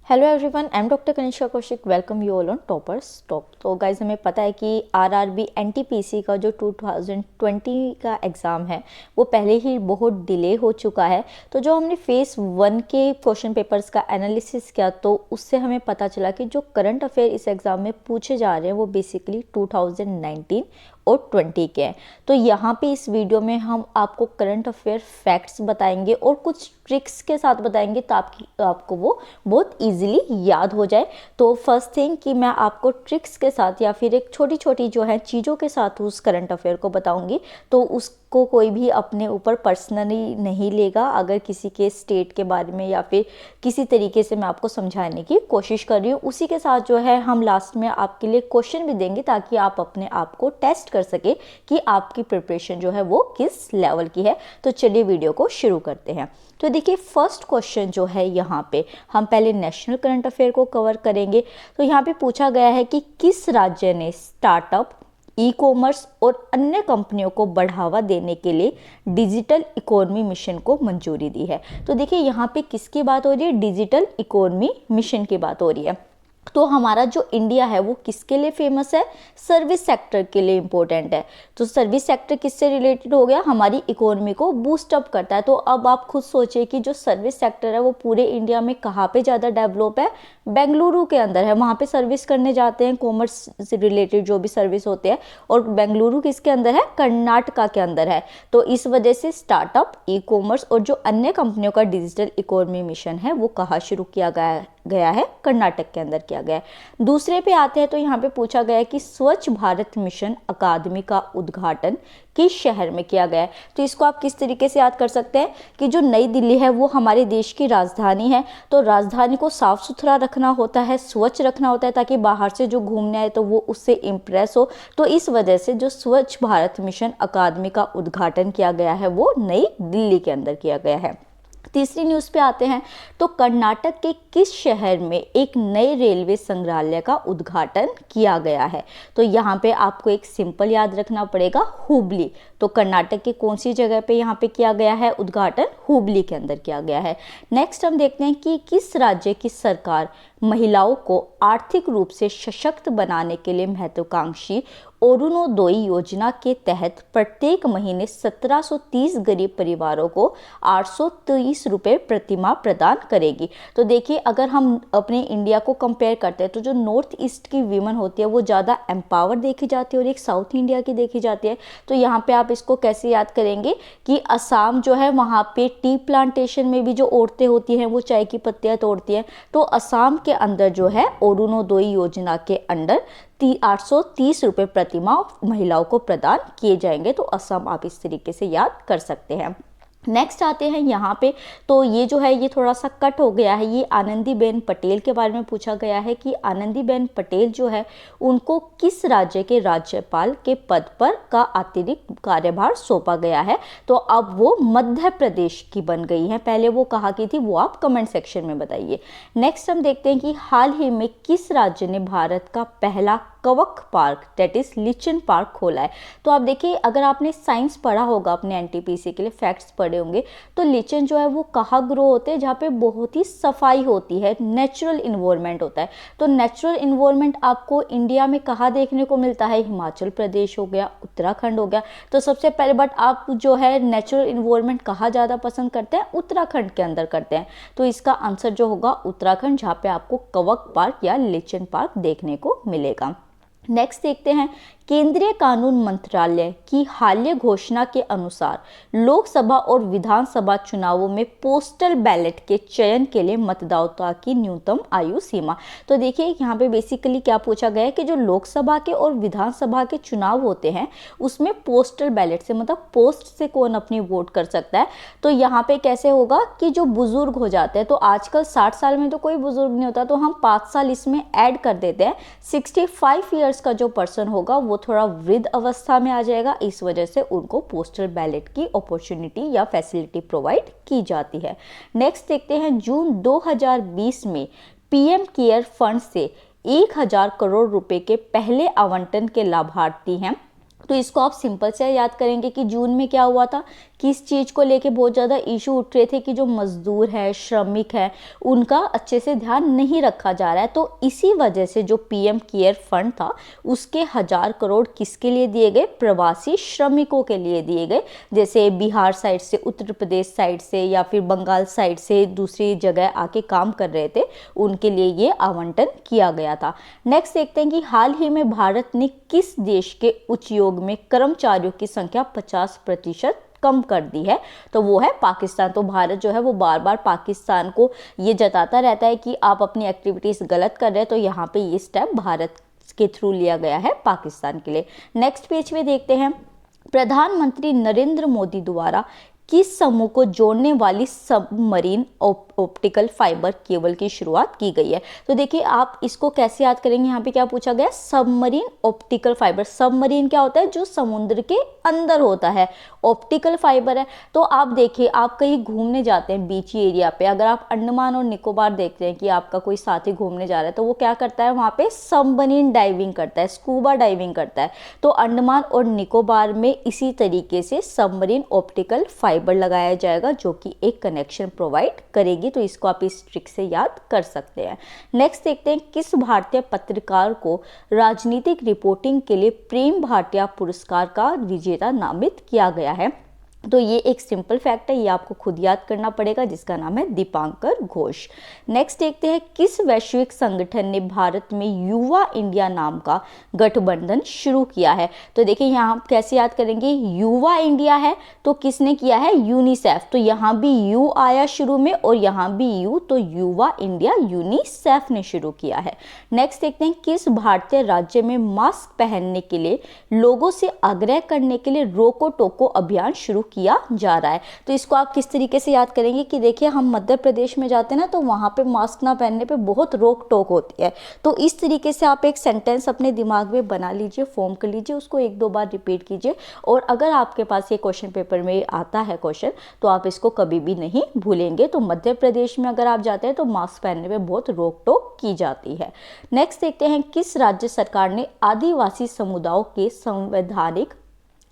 Hello everyone, I am doctor Kanishka Kaushik. Welcome you all on toppers top. तो guys, हमें पता है कि आरआरबी एनटीपीसी का जो 2020 का एग्ज़ाम है वो पहले ही बहुत डिले हो चुका है। तो जो हमने फेज़ 1 के क्वेश्चन पेपर्स का एनालिसिस किया तो उससे हमें पता चला कि जो करंट अफेयर इस एग्ज़ाम में पूछे जा रहे हैं वो बेसिकली 2019 और 20 के हैं। तो यहाँ पे इस वीडियो में हम आपको करंट अफेयर फैक्ट्स बताएंगे और कुछ ट्रिक्स के साथ बताएंगे ताकि आपको वो बहुत इजीली याद हो जाए। तो फर्स्ट थिंग कि मैं आपको ट्रिक्स के साथ या फिर एक छोटी छोटी जो है चीज़ों के साथ उस करंट अफेयर को बताऊंगी, तो उसको कोई भी अपने ऊपर पर्सनली नहीं लेगा। अगर किसी के स्टेट के बारे में या फिर किसी तरीके से मैं आपको समझाने की कोशिश कर रही हूँ, उसी के साथ जो है हम लास्ट में आपके लिए क्वेश्चन भी देंगे ताकि आप अपने आप को टेस्ट कर सके कि आपकी प्रिपरेशन जो है वो किस लेवल की है। तो चलिए वीडियो को शुरू करते हैं। तो देखिए, फर्स्ट क्वेश्चन जो है यहाँ पे हम पहले नेशनल करंट अफेयर को कवर करेंगे। तो यहाँ पे पूछा गया है कि किस राज्य ने स्टार्टअप, ई कॉमर्स और अन्य कंपनियों को बढ़ावा देने के लिए डिजिटल इकोनॉमी मिशन को मंजूरी दी है। तो देखिए, यहाँ पे किसकी बात हो रही है? डिजिटल इकोनॉमी मिशन की बात हो रही है। तो हमारा जो इंडिया है वो किसके लिए फेमस है? सर्विस सेक्टर के लिए इम्पोर्टेंट है। तो सर्विस सेक्टर किससे रिलेटेड हो गया? हमारी इकोनॉमी को बूस्ट अप करता है। तो अब आप खुद सोचिए कि जो सर्विस सेक्टर है वो पूरे इंडिया में कहाँ पे ज़्यादा डेवलप है? बेंगलुरु के अंदर है। वहाँ पे सर्विस करने जाते हैं, कॉमर्स से रिलेटेड जो भी सर्विस होते हैं। और बेंगलुरु किसके अंदर है? कर्नाटका के अंदर है। तो इस वजह से स्टार्टअप, ई कॉमर्स और जो अन्य कंपनियों का डिजिटल इकोनॉमी मिशन है वो कहाँ शुरू किया गया है? कर्नाटक के अंदर किया गया है। दूसरे पे आते हैं तो यहाँ पे पूछा गया है कि स्वच्छ भारत मिशन अकादमी का उद्घाटन किस शहर में किया गया है? तो इसको आप किस तरीके से याद कर सकते हैं कि जो नई दिल्ली है वो हमारे देश की राजधानी है। तो राजधानी को साफ सुथरा रखना होता है, स्वच्छ रखना होता है ताकि बाहर से जो घूमने आए तो वो उससे इम्प्रेस हो। तो इस वजह से जो स्वच्छ भारत मिशन अकादमी का उद्घाटन किया गया है वो नई दिल्ली के अंदर किया गया है। तीसरी न्यूज़ पे आते हैं तो कर्नाटक के किस शहर में एक नए रेलवे संग्रहालय का उद्घाटन किया गया है? तो यहाँ पे आपको एक सिंपल याद रखना पड़ेगा, हुबली। तो कर्नाटक के कौन सी जगह पे यहाँ पे किया गया है उद्घाटन? हुबली के अंदर किया गया है। नेक्स्ट हम देखते हैं कि किस राज्य की सरकार महिलाओं को आर्थिक रूप से सशक्त बनाने के लिए महत्वाकांक्षी अरुणोदय योजना के तहत प्रत्येक महीने 1730 गरीब परिवारों को 830 रुपये प्रतिमाह प्रदान करेगी। तो देखिए, अगर हम अपने इंडिया को कंपेयर करते हैं तो जो नॉर्थ ईस्ट की वीमेन होती है वो ज़्यादा एम्पावर देखी जाती है और एक साउथ इंडिया की देखी जाती है। तो यहाँ पे आप इसको कैसे याद करेंगे कि असम जो है वहाँ पे टी प्लांटेशन में भी जो औरतें होती हैं वो चाय की पत्तियाँ तोड़ती हैं। तो असम के अंदर जो है अरुणोदय योजना के अंडर 830 रुपये प्रतिमाह महिलाओं को प्रदान किए जाएंगे। तो असम आप इस तरीके से याद कर सकते हैं। नेक्स्ट आते हैं यहाँ पे, तो ये जो है ये थोड़ा सा कट हो गया है। ये आनंदीबेन पटेल के बारे में पूछा गया है कि आनंदीबेन पटेल जो है उनको किस राज्य के राज्यपाल के पद पर का अतिरिक्त कार्यभार सौंपा गया है? तो अब वो मध्य प्रदेश की बन गई है। पहले वो कहाँ की थी वो आप कमेंट सेक्शन में बताइए। नेक्स्ट हम देखते हैं कि हाल ही में किस राज्य ने भारत का पहला कवक park that is lichen park खोला है? तो आप देखिए, अगर आपने साइंस पढ़ा होगा अपने एनटीपीसी के लिए फैक्ट्स पढ़े होंगे, तो लिचन जो है वो कहाँ ग्रो होते हैं? जहाँ पे बहुत ही सफाई होती है, नेचुरल इन्वायरमेंट होता है। तो नेचुरल इन्वायरमेंट आपको इंडिया में कहाँ देखने को मिलता है? हिमाचल प्रदेश हो गया, उत्तराखंड हो गया। तो सबसे पहले बट आप जो है नेचुरल इन्वायरमेंट कहाँ ज़्यादा पसंद करते हैं? उत्तराखंड के अंदर करते हैं। तो इसका आंसर जो होगा उत्तराखंड, जहाँ पे आपको कवक पार्क या लिचन पार्क देखने को मिलेगा। नेक्स्ट देखते हैं, केंद्रीय कानून मंत्रालय की हालिया घोषणा के अनुसार लोकसभा और विधानसभा चुनावों में पोस्टल बैलेट के चयन के लिए मतदाता की न्यूनतम आयु सीमा। तो देखिए, यहाँ पे बेसिकली क्या पूछा गया है कि जो लोकसभा के और विधानसभा के चुनाव होते हैं उसमें पोस्टल बैलेट से मतलब पोस्ट से कौन अपनी वोट कर सकता है। तो यहाँ पे कैसे होगा कि जो बुजुर्ग हो जाते हैं, तो आजकल 60 साल में तो कोई बुजुर्ग नहीं होता, तो हम 5 साल इसमें ऐड कर देते हैं। 65 ईयर्स का जो पर्सन होगा वो थोड़ा वृद्ध अवस्था में आ जाएगा। इस वजह से उनको पोस्टल बैलेट की अपॉर्चुनिटी या फैसिलिटी प्रोवाइड की जाती है। नेक्स्ट देखते हैं, जून 2020 में पीएम केयर फंड से 1000 करोड़ रुपए के पहले आवंटन के लाभार्थी हैं। तो इसको आप सिंपल से याद करेंगे कि जून में क्या हुआ था किस चीज़ को लेके बहुत ज़्यादा इशू उठ रहे थे कि जो मजदूर है, श्रमिक है, उनका अच्छे से ध्यान नहीं रखा जा रहा है। तो इसी वजह से जो पीएम केयर फंड था उसके 1000 करोड़ किसके लिए दिए गए? प्रवासी श्रमिकों के लिए दिए गए। जैसे बिहार साइड से, उत्तर प्रदेश साइड से या फिर बंगाल साइड से दूसरी जगह आके काम कर रहे थे, उनके लिए ये आवंटन किया गया था। नेक्स्ट देखते हैं कि हाल ही में भारत ने किस देश के उच्चयोग में कर्मचारियों की संख्या 50% कम कर दी है? तो वो है पाकिस्तान। तो भारत जो है वो बार बार पाकिस्तान को ये जताता रहता है कि आप अपनी एक्टिविटीज़ गलत कर रहे हैं, तो यहाँ पे ये स्टेप भारत के थ्रू लिया गया है पाकिस्तान के लिए। नेक्स्ट पेज पे देखते हैं, प्रधानमंत्री नरेंद्र मोदी द्वारा किस समूह को जोड़ने वाली सबमरीन ऑप्टिकल फाइबर केबल की शुरुआत की गई है? तो देखिए आप इसको कैसे याद करेंगे, यहाँ पे क्या पूछा गया? Submarine optical fibre. सबमरीन क्या होता है? जो समुद्र के अंदर होता है। ऑप्टिकल फाइबर है। तो आप देखिए, आप कहीं घूमने जाते हैं बीची एरिया पे, अगर आप अंडमान और निकोबार देखते हैं कि आपका कोई साथी घूमने जा रहा है, तो वो क्या करता है? वहाँ पे सबमरीन डाइविंग करता है, स्कूबा डाइविंग करता है। तो अंडमान और निकोबार में इसी तरीके से सबमरीन ऑप्टिकल फाइबर लगाया जाएगा, जो कि एक कनेक्शन प्रोवाइड करेगी। तो इसको आप इस ट्रिक से याद कर सकते हैं। नेक्स्ट देखते हैं, किस भारतीय पत्रकार को राजनीतिक रिपोर्टिंग के लिए प्रेम भाटिया पुरस्कार का विजेता नामित किया गया है? तो ये एक सिंपल फैक्ट है, ये आपको खुद याद करना पड़ेगा, जिसका नाम है दीपांकर घोष। नेक्स्ट देखते हैं, किस वैश्विक संगठन ने भारत में युवा इंडिया नाम का गठबंधन शुरू किया है? तो देखिए यहाँ आप कैसे याद करेंगे, युवा इंडिया है तो किसने किया है? यूनिसेफ। तो यहाँ भी यू आया शुरू में और यहाँ भी यू, तो युवा इंडिया यूनिसेफ ने शुरू किया है। नेक्स्ट देखते हैं, किस भारतीय राज्य में मास्क पहनने के लिए लोगों से आग्रह करने के लिए रोको टोको अभियान शुरू किया जा रहा है? तो इसको आप किस तरीके से याद करेंगे कि देखिए हम मध्य प्रदेश में जाते हैं ना, तो वहाँ पे मास्क ना पहनने पे बहुत रोक टोक होती है। तो इस तरीके से आप एक सेंटेंस अपने दिमाग में बना लीजिए, फॉर्म कर लीजिए, उसको 1-2 बार रिपीट कीजिए, और अगर आपके पास ये क्वेश्चन पेपर में आता है क्वेश्चन, तो आप इसको कभी भी नहीं भूलेंगे। तो मध्य प्रदेश में अगर आप जाते हैं तो मास्क पहनने में बहुत रोक टोक की जाती है। नेक्स्ट देखते हैं, किस राज्य सरकार ने आदिवासी समुदायों के संवैधानिक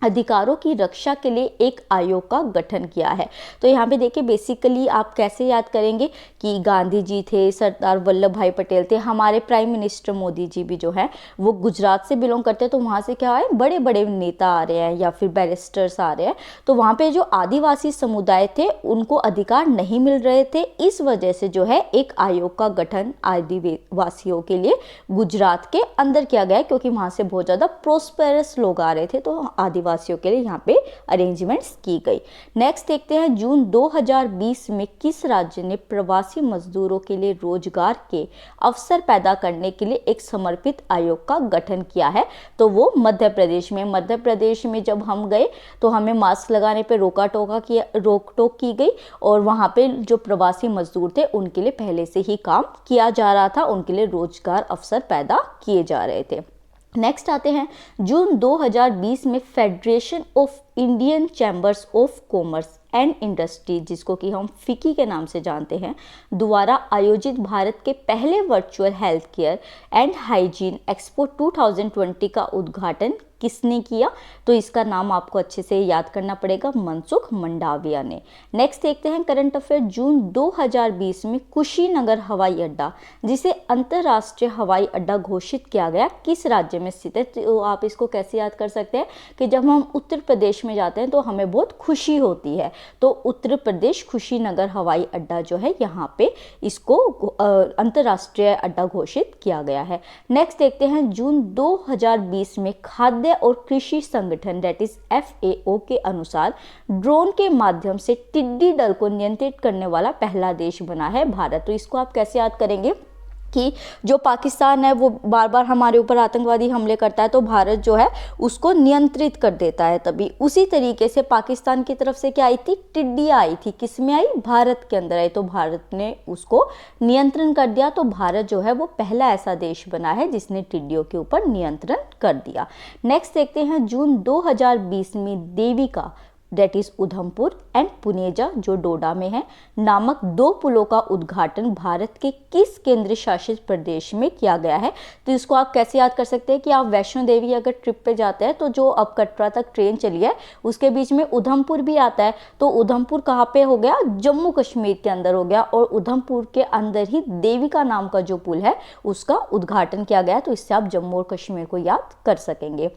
अधिकारों की रक्षा के लिए एक आयोग का गठन किया है? तो यहाँ पे देखिए बेसिकली आप कैसे याद करेंगे कि गांधी जी थे, सरदार वल्लभ भाई पटेल थे, हमारे प्राइम मिनिस्टर मोदी जी भी जो है वो गुजरात से बिलोंग करते हैं। तो वहाँ से क्या है, बड़े बड़े नेता आ रहे हैं या फिर बैरिस्टर्स आ रहे हैं। तो वहाँ पे जो आदिवासी समुदाय थे उनको अधिकार नहीं मिल रहे थे, इस वजह से जो है एक आयोग का गठन आदिवासियों के लिए गुजरात के अंदर किया गया, क्योंकि वहाँ से बहुत ज़्यादा प्रोस्पेरस लोग आ रहे थे, तो आदिवासी के लिए यहाँ पे अरेंजमेंट्स की गई। नेक्स्ट देखते हैं, जून 2020 में किस राज्य ने प्रवासी मजदूरों के लिए रोजगार के अवसर पैदा करने के लिए एक समर्पित आयोग का गठन किया है? तो वो मध्य प्रदेश में। मध्य प्रदेश में जब हम गए तो हमें मास्क लगाने पे रोक टोक की गई, और वहाँ पे जो प्रवासी मजदूर थे उनके लिए पहले से ही काम किया जा रहा था, उनके लिए रोजगार अवसर पैदा किए जा रहे थे। नेक्स्ट आते हैं, जून 2020 में federation of Indian chambers of commerce and industry, जिसको कि हम फिकी के नाम से जानते हैं, द्वारा आयोजित भारत के पहले virtual health care and hygiene expo 2020 का उद्घाटन किसने किया? तो इसका नाम आपको अच्छे से याद करना पड़ेगा, मनसुख मंडाविया ने। नेक्स्ट देखते हैं करंट अफेयर, जून 2020 में कुशीनगर हवाई अड्डा, जिसे अंतर्राष्ट्रीय हवाई अड्डा घोषित किया गया, किस राज्य में स्थित है? तो आप इसको कैसे याद कर सकते हैं कि जब हम उत्तर प्रदेश में जाते हैं तो हमें बहुत खुशी होती है, तो उत्तर प्रदेश कुशीनगर हवाई अड्डा जो है यहाँ पे इसको अंतर्राष्ट्रीय अड्डा घोषित किया गया है। नेक्स्ट देखते हैं, जून 2020 में खाद्य और कृषि संगठन दैट इज FAO के अनुसार ड्रोन के माध्यम से टिड्डी दल को नियंत्रित करने वाला पहला देश बना है भारत। तो इसको आप कैसे याद करेंगे कि जो पाकिस्तान है वो बार बार हमारे ऊपर आतंकवादी हमले करता है, तो भारत जो है उसको नियंत्रित कर देता है। तभी उसी तरीके से पाकिस्तान की तरफ से क्या आई थी? टिड्डियाँ आई थी। किस में आई? भारत के अंदर आई, तो भारत ने उसको नियंत्रण कर दिया। तो भारत जो है वो पहला ऐसा देश बना है जिसने टिड्डियों के ऊपर नियंत्रण कर दिया। नेक्स्ट देखते हैं, जून 2020 में Devika that is Udhampur and Puneja जो डोडा में है नामक 2 पुलों का उद्घाटन भारत के किस केंद्र शासित प्रदेश में किया गया है। तो इसको आप कैसे याद कर सकते हैं कि आप वैष्णो देवी अगर ट्रिप पे जाते हैं तो जो अब कटरा तक ट्रेन चली है उसके बीच में उधमपुर भी आता है, तो उधमपुर कहाँ पे हो गया, जम्मू कश्मीर के अंदर हो गया, और उधमपुर के अंदर ही देविका नाम का जो पुल है उसका उद्घाटन किया गया। तो इससे आप जम्मू और कश्मीर को याद कर सकेंगे।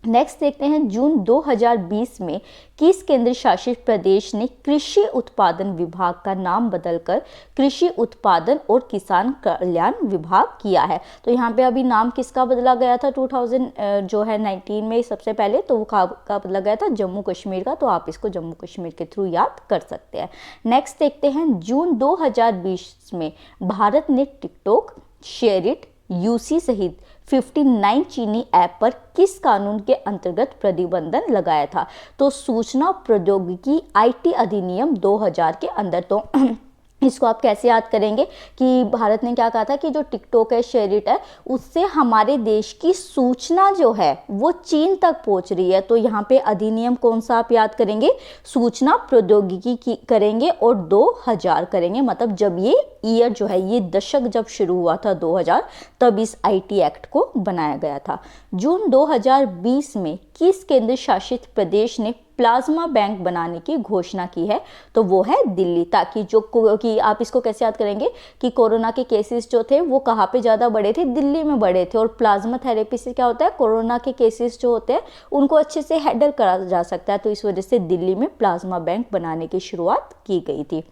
नेक्स्ट देखते हैं, जून 2020 में किस केंद्र शासित प्रदेश ने कृषि उत्पादन विभाग का नाम बदलकर कृषि उत्पादन और किसान कल्याण विभाग किया है। तो यहाँ पे अभी नाम किसका बदला गया था 2019 में सबसे पहले, तो वो का बदला गया था जम्मू कश्मीर का, तो आप इसको जम्मू कश्मीर के थ्रू याद कर सकते हैं। नेक्स्ट देखते हैं, जून 2020 में भारत ने टिकटॉक, शेयरिट, यूसी सहित 59 चीनी ऐप पर किस कानून के अंतर्गत प्रतिबंधन लगाया था। तो सूचना प्रौद्योगिकी आईटी अधिनियम 2000 के अंदर। तो इसको आप कैसे याद करेंगे कि भारत ने क्या कहा था कि जो टिकटॉक है, शेयरिट है, उससे हमारे देश की सूचना जो है वो चीन तक पहुंच रही है। तो यहाँ पे अधिनियम कौन सा आप याद करेंगे, सूचना प्रौद्योगिकी की करेंगे और 2000 करेंगे, मतलब जब ये ईयर जो है, ये दशक जब शुरू हुआ था 2000, तब इस आईटी एक्ट को बनाया गया था। जून 2020 में किस केंद्र शासित प्रदेश ने प्लाज्मा बैंक बनाने की घोषणा की है। तो वो है दिल्ली, ताकि कि आप इसको कैसे याद करेंगे कि कोरोना के केसेस जो थे वो कहाँ पे ज़्यादा बढ़े थे, दिल्ली में बढ़े थे, और प्लाज्मा थेरेपी से क्या होता है, कोरोना के केसेस जो होते हैं उनको अच्छे से हैंडल करा जा सकता है। तो इस वजह से दिल्ली में प्लाज्मा बैंक बनाने की शुरुआत की गई थी।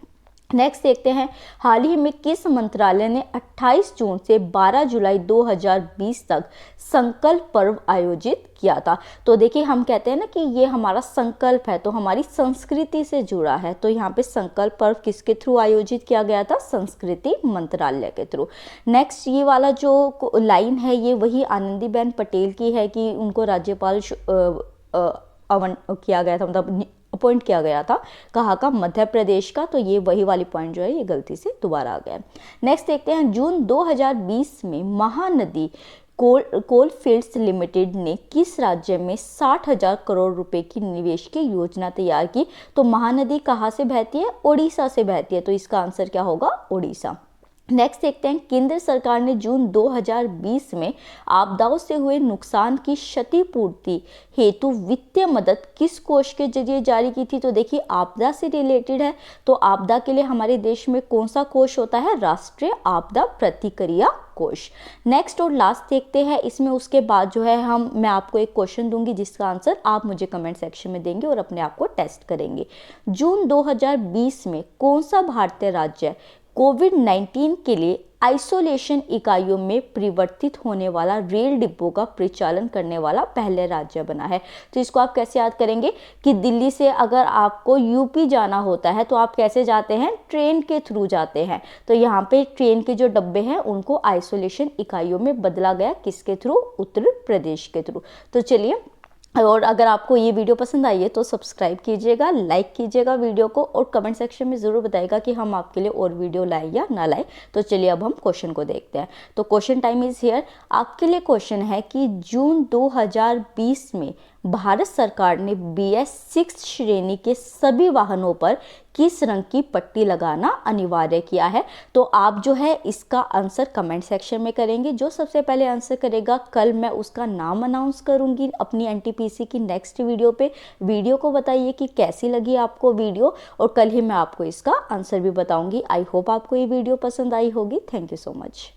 नेक्स्ट देखते हैं, हाल ही में किस मंत्रालय ने 28 जून से 12 जुलाई 2020 तक संकल्प पर्व आयोजित किया था। तो देखिए, हम कहते हैं ना कि ये हमारा संकल्प है, तो हमारी संस्कृति से जुड़ा है। तो यहाँ पे संकल्प पर्व किसके थ्रू आयोजित किया गया था, संस्कृति मंत्रालय के थ्रू। नेक्स्ट ये वाला जो लाइन है ये वही आनंदीबेन पटेल की है कि उनको राज्यपाल किया गया था, मतलब अपॉइंट किया गया था, कहाँ का, मध्य प्रदेश का। तो ये वही वाली पॉइंट जो है ये गलती से दोबारा आ गया। नेक्स्ट देखते हैं, जून 2020 में महानदी कोलफील्ड्स लिमिटेड ने किस राज्य में 60,000 करोड़ रुपए की निवेश की योजना तैयार की। तो महानदी कहाँ से बहती है, ओडिशा से बहती है, तो इसका आंसर क्या होगा, ओडिशा। नेक्स्ट देखते हैं, केंद्र सरकार ने जून 2020 में आपदाओं से हुए नुकसान की क्षतिपूर्ति हेतु वित्तीय मदद किस कोष के जरिए जारी की थी। तो देखिए, आपदा से रिलेटेड है, तो आपदा के लिए हमारे देश में कौन सा कोष होता है, राष्ट्रीय आपदा प्रतिक्रिया कोष। नेक्स्ट और लास्ट देखते हैं, इसमें उसके बाद जो है मैं आपको एक क्वेश्चन दूंगी जिसका आंसर आप मुझे कमेंट सेक्शन में देंगे और अपने आप को टेस्ट करेंगे। जून 2020 में कौन सा भारतीय राज्य कोविड-19 के लिए आइसोलेशन इकाइयों में परिवर्तित होने वाला रेल डिब्बों का परिचालन करने वाला पहले राज्य बना है। तो इसको आप कैसे याद करेंगे कि दिल्ली से अगर आपको यूपी जाना होता है तो आप कैसे जाते हैं, ट्रेन के थ्रू जाते हैं। तो यहाँ पे ट्रेन के जो डब्बे हैं उनको आइसोलेशन इकाइयों में बदला गया, किसके थ्रू, उत्तर प्रदेश के थ्रू। तो चलिए, और अगर आपको ये वीडियो पसंद आई है तो सब्सक्राइब कीजिएगा, लाइक कीजिएगा वीडियो को, और कमेंट सेक्शन में ज़रूर बताइएगा कि हम आपके लिए और वीडियो लाए या ना लाए। तो चलिए अब हम क्वेश्चन को देखते हैं। तो क्वेश्चन टाइम इज़ हियर। आपके लिए क्वेश्चन है कि जून 2020 में भारत सरकार ने BS 6 श्रेणी के सभी वाहनों पर किस रंग की पट्टी लगाना अनिवार्य किया है। तो आप जो है इसका आंसर कमेंट सेक्शन में करेंगे। जो सबसे पहले आंसर करेगा, कल मैं उसका नाम अनाउंस करूंगी अपनी NTPC की नेक्स्ट वीडियो पे। वीडियो को बताइए कि कैसी लगी आपको वीडियो, और कल ही मैं आपको इसका आंसर भी बताऊंगी। आई होप आपको ये वीडियो पसंद आई होगी। Thank you so much.